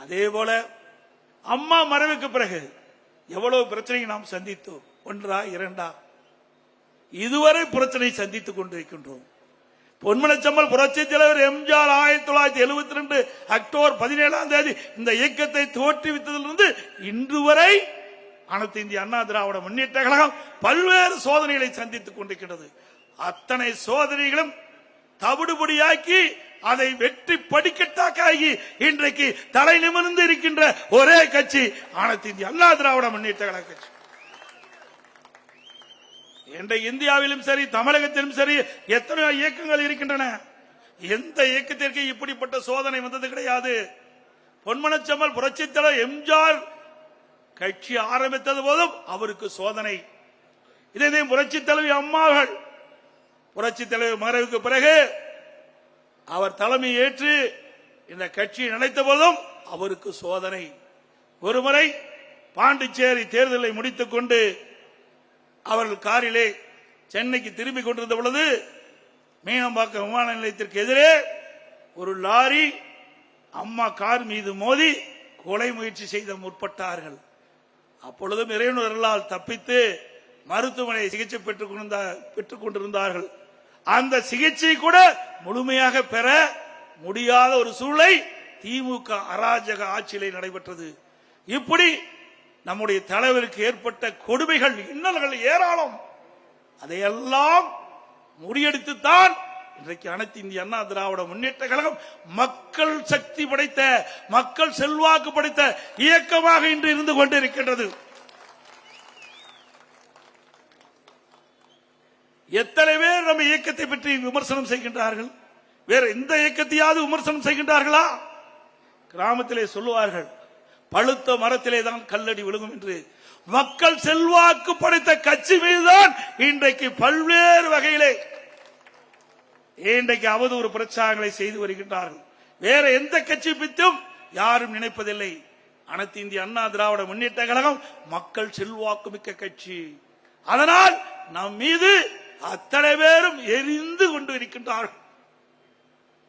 அதே போல அம்மா மறைவுக்கு பிறகு எவ்வளவு பிரச்சனை நாம் சந்தித்தோம். ஒன்றா இரண்டா, இதுவரை பிரச்சனை சந்தித்துக் கொண்டிருக்கின்றோம். பொன்மனச்செம்மல் புரட்சி தலைவர் எம்ஜிஆர் 1972 அக்டோபர் 17 இந்த இயக்கத்தை தோற்றுவித்ததிலிருந்து இன்று வரை அனைத்து இந்திய அண்ணா திராவிட முன்னேற்ற கழகம் பல்வேறு சோதனைகளை சந்தித்துக் கொண்டிருக்கிறது. அத்தனை சோதனைகளும் தவிடுபடியாக்கி அதை வெற்றி படிக்கட்டாக்கி இன்றைக்கு தலை நிமிர்ந்து இருக்கின்ற ஒரே கட்சி அனைத்து இந்திய அண்ணா திராவிட முன்னேற்ற கழக கட்சி. இன்றைக்கு இந்தியாவிலும் சரி தமிழகத்திலும் சரி எத்தனையோ இயக்கங்கள் இருக்கின்றன. எந்த இயக்கத்திற்கு இப்படிப்பட்ட சோதனை வந்தது கிடையாது. பொன்மனச்செம்மல் புரட்சி தலைவர் எம்ஜிஆர் கட்சி ஆரம்பித்தது போதும் அவருக்கு சோதனை. இதே புரட்சி தலைவி அம்மாள் புரட்சி தலைவர் மறைவுக்கு பிறகு அவர் தலைமை ஏற்று இந்த கட்சியை நினைத்த போதும் அவருக்கு சோதனை. ஒருமுறை பாண்டிச்சேரி தேர்தலை முடித்துக் கொண்டு அவர்கள் காரிலே சென்னைக்கு திரும்பிக் கொண்டிருந்த பொழுது மீனம்பாக்கம் விமான நிலையத்திற்கு எதிரே ஒரு லாரி அம்மா கார் மீது மோதி கொலை முயற்சி செய்த முற்பட்டார்கள். அப்பொழுதும் இறைவனர்களால் தப்பித்து மருத்துவமனை சிகிச்சை பெற்றுக் கொண்டிருந்தார்கள். அந்த சிகிச்சை கூட முழுமையாக பெற முடியாத ஒரு சூழலை திமுக அராஜக ஆட்சியிலே நடைபெற்றது. இப்படி நம்முடைய தலைவருக்கு ஏற்பட்ட கொடுமைகள் இன்னல்கள் ஏராளம். அதையெல்லாம் முறியடித்துத்தான் இன்றைக்கு அனைத்து இந்திய அண்ணா திராவிட முன்னேற்ற கழகம் மக்கள் சக்தி படைத்த மக்கள் செல்வாக்கு படைத்த இயக்கமாக இன்று இருந்து கொண்டிருக்கின்றது. எத்தனை பேர் நம்ம இயக்கத்தை பற்றி விமர்சனம் செய்கின்றார்கள்? வேற எந்த இயக்கத்தையாவது விமர்சனம் செய்கின்றார்களா? கிராமத்திலே சொல்லுவார்கள், பழுத்த மரத்திலே தான் கல்லடி விழுகும் என்று. மக்கள் செல்வாக்கு படைத்த கட்சி மீதுதான் இன்றைக்கு பல்வேறு வகையிலே இன்றைக்கு அவதூறு பிரச்சாரங்களை செய்து வருகின்றார்கள். வேற எந்த கட்சி பற்றியும் யாரும் நினைப்பதில்லை. அனைத்து இந்திய அண்ணா திராவிட முன்னேற்ற கழகம் மக்கள் செல்வாக்கு மிக்க கட்சி. அதனால் நம் மீது அத்தனை பேரும் எரிந்து கொண்டு இருக்கின்றார்கள்.